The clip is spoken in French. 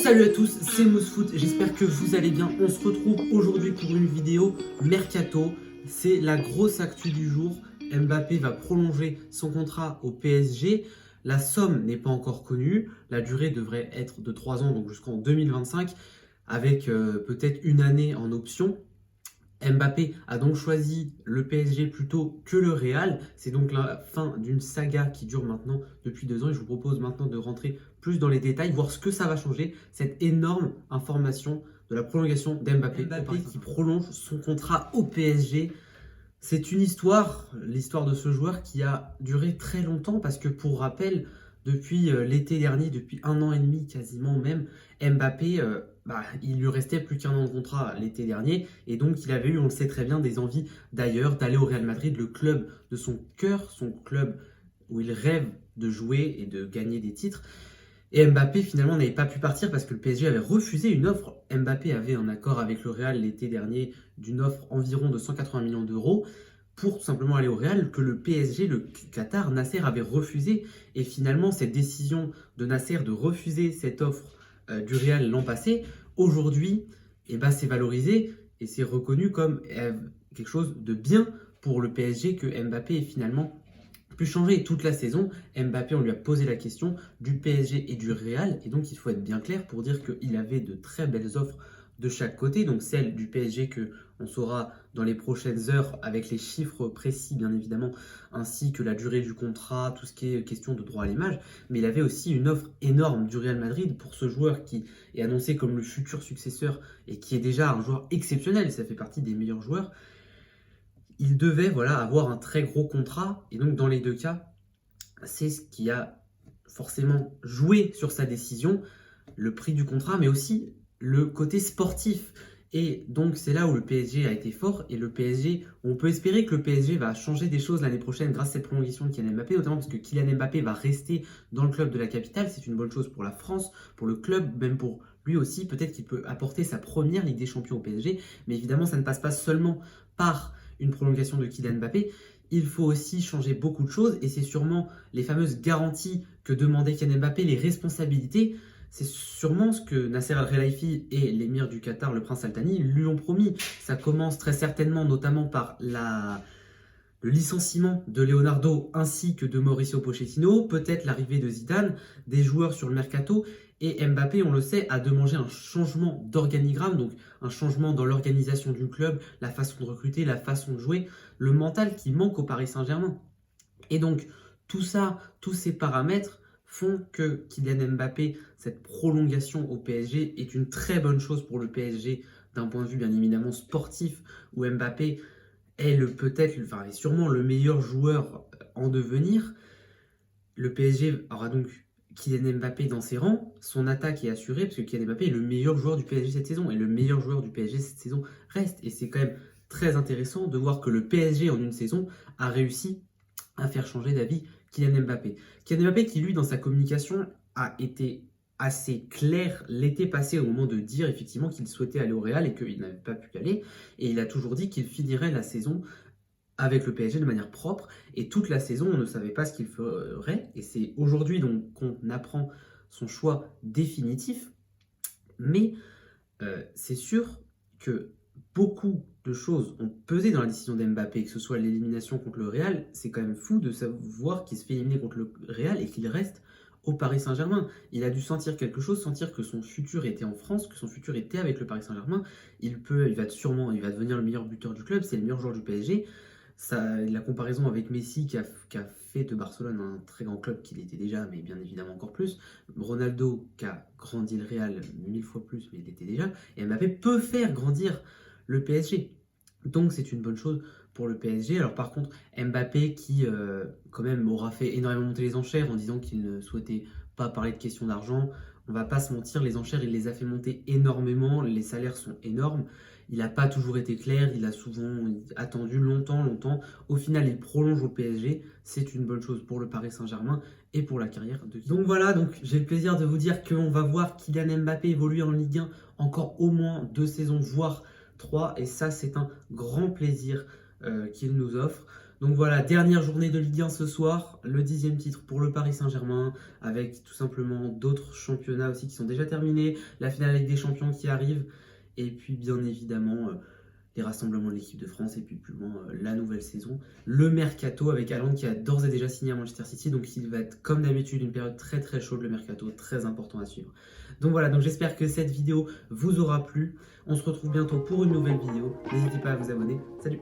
Salut à tous, c'est Moussefoot, j'espère que vous allez bien. On se retrouve aujourd'hui pour une vidéo Mercato. C'est la grosse actu du jour. Mbappé va prolonger son contrat au PSG. La somme n'est pas encore connue. La durée devrait être de 3 ans, donc jusqu'en 2025, avec peut-être une année en option. Mbappé a donc choisi le PSG plutôt que le Real. C'est donc la fin d'une saga qui dure maintenant depuis 2 ans et je vous propose maintenant de rentrer plus dans les détails, voir ce que ça va changer, cette énorme information de la prolongation d'Mbappé. Mbappé qui prolonge son contrat au PSG. C'est une histoire, l'histoire de ce joueur qui a duré très longtemps parce que pour rappel, depuis l'été dernier, depuis 1 an et demi quasiment même, Mbappé, il lui restait plus qu'un an de contrat l'été dernier et donc il avait eu, on le sait très bien, des envies d'ailleurs, d'aller au Real Madrid, le club de son cœur, son club où il rêve de jouer et de gagner des titres. Et Mbappé finalement n'avait pas pu partir parce que le PSG avait refusé une offre. Mbappé avait un accord avec le Real l'été dernier d'une offre environ de 180 millions d'euros pour tout simplement aller au Real, que le PSG, le Qatar, Nasser avait refusé. Et finalement, cette décision de Nasser de refuser cette offre du Real l'an passé, aujourd'hui, c'est valorisé et c'est reconnu comme quelque chose de bien pour le PSG que Mbappé ait finalement pu changer toute la saison. Mbappé, on lui a posé la question du PSG et du Real, et donc il faut être bien clair pour dire qu'il avait de très belles offres de chaque côté, donc celle du PSG que on saura dans les prochaines heures avec les chiffres précis bien évidemment, ainsi que la durée du contrat, tout ce qui est question de droit à l'image, mais il avait aussi une offre énorme du Real Madrid pour ce joueur qui est annoncé comme le futur successeur et qui est déjà un joueur exceptionnel, ça fait partie des meilleurs joueurs. Il devait avoir un très gros contrat, et donc dans les deux cas, c'est ce qui a forcément joué sur sa décision, le prix du contrat, mais aussi le côté sportif. Et donc c'est là où le PSG a été fort, et le PSG, on peut espérer que le PSG va changer des choses l'année prochaine grâce à cette prolongation de Kylian Mbappé, notamment parce que Kylian Mbappé va rester dans le club de la capitale. C'est une bonne chose pour la France, pour le club, même pour lui aussi. Peut-être qu'il peut apporter sa première Ligue des Champions au PSG, mais évidemment ça ne passe pas seulement par une prolongation de Kylian Mbappé. Il faut aussi changer beaucoup de choses, et c'est sûrement les fameuses garanties que demandait Kylian Mbappé, les responsabilités. C'est sûrement ce que Nasser Al-Khelaifi et l'émir du Qatar, le prince Al Thani, lui ont promis. Ça commence très certainement notamment par le licenciement de Leonardo ainsi que de Mauricio Pochettino, peut-être l'arrivée de Zidane, des joueurs sur le mercato. Et Mbappé, on le sait, a demandé un changement d'organigramme, donc un changement dans l'organisation du club, la façon de recruter, la façon de jouer, le mental qui manque au Paris Saint-Germain. Et donc, tout ça, tous ces paramètres font que Kylian Mbappé, cette prolongation au PSG, est une très bonne chose pour le PSG d'un point de vue bien évidemment sportif, où Mbappé est est sûrement le meilleur joueur en devenir. Le PSG aura donc Kylian Mbappé dans ses rangs, son attaque est assurée parce que Kylian Mbappé est le meilleur joueur du PSG cette saison, et le meilleur joueur du PSG cette saison reste. Et c'est quand même très intéressant de voir que le PSG en une saison a réussi à faire changer d'avis Kylian Mbappé. Kylian Mbappé qui, lui, dans sa communication, a été assez clair l'été passé au moment de dire effectivement qu'il souhaitait aller au Real et qu'il n'avait pas pu y aller. Et il a toujours dit qu'il finirait la saison avec le PSG de manière propre. Et toute la saison, on ne savait pas ce qu'il ferait. Et c'est aujourd'hui donc qu'on apprend son choix définitif. Mais c'est sûr que beaucoup de choses ont pesé dans la décision d'Mbappé, que ce soit l'élimination contre le Real. C'est quand même fou de savoir qu'il se fait éliminer contre le Real et qu'il reste au Paris Saint-Germain. Il a dû sentir quelque chose, sentir que son futur était en France, que son futur était avec le Paris Saint-Germain. Il va devenir le meilleur buteur du club, c'est le meilleur joueur du PSG. La comparaison avec Messi qui a fait de Barcelone un très grand club qu'il était déjà, mais bien évidemment encore plus. Ronaldo qui a grandi le Real 1000 fois plus, mais il était déjà. Et Mbappé peut faire grandir le PSG. Donc c'est une bonne chose pour le PSG. Alors par contre, Mbappé qui quand même aura fait énormément monter les enchères en disant qu'il ne souhaitait pas parler de questions d'argent. On va pas se mentir, les enchères, il les a fait monter énormément, les salaires sont énormes. Il n'a pas toujours été clair, il a souvent attendu longtemps. Au final, il prolonge au PSG. C'est une bonne chose pour le Paris Saint-Germain et pour la carrière de Kylian. Donc voilà, j'ai le plaisir de vous dire qu'on va voir Kylian Mbappé évoluer en Ligue 1 encore au moins 2 saisons, voire 3. Et ça, c'est un grand plaisir qu'il nous offre. Donc voilà, dernière journée de Ligue 1 ce soir, le 10e titre pour le Paris Saint-Germain, avec tout simplement d'autres championnats aussi qui sont déjà terminés, la finale avec des champions qui arrive, et puis bien évidemment les rassemblements de l'équipe de France, et puis plus loin la nouvelle saison, le mercato avec Haaland qui a d'ores et déjà signé à Manchester City, donc il va être comme d'habitude une période très très chaude, le mercato, très important à suivre. Donc voilà, donc j'espère que cette vidéo vous aura plu, on se retrouve bientôt pour une nouvelle vidéo, n'hésitez pas à vous abonner, salut!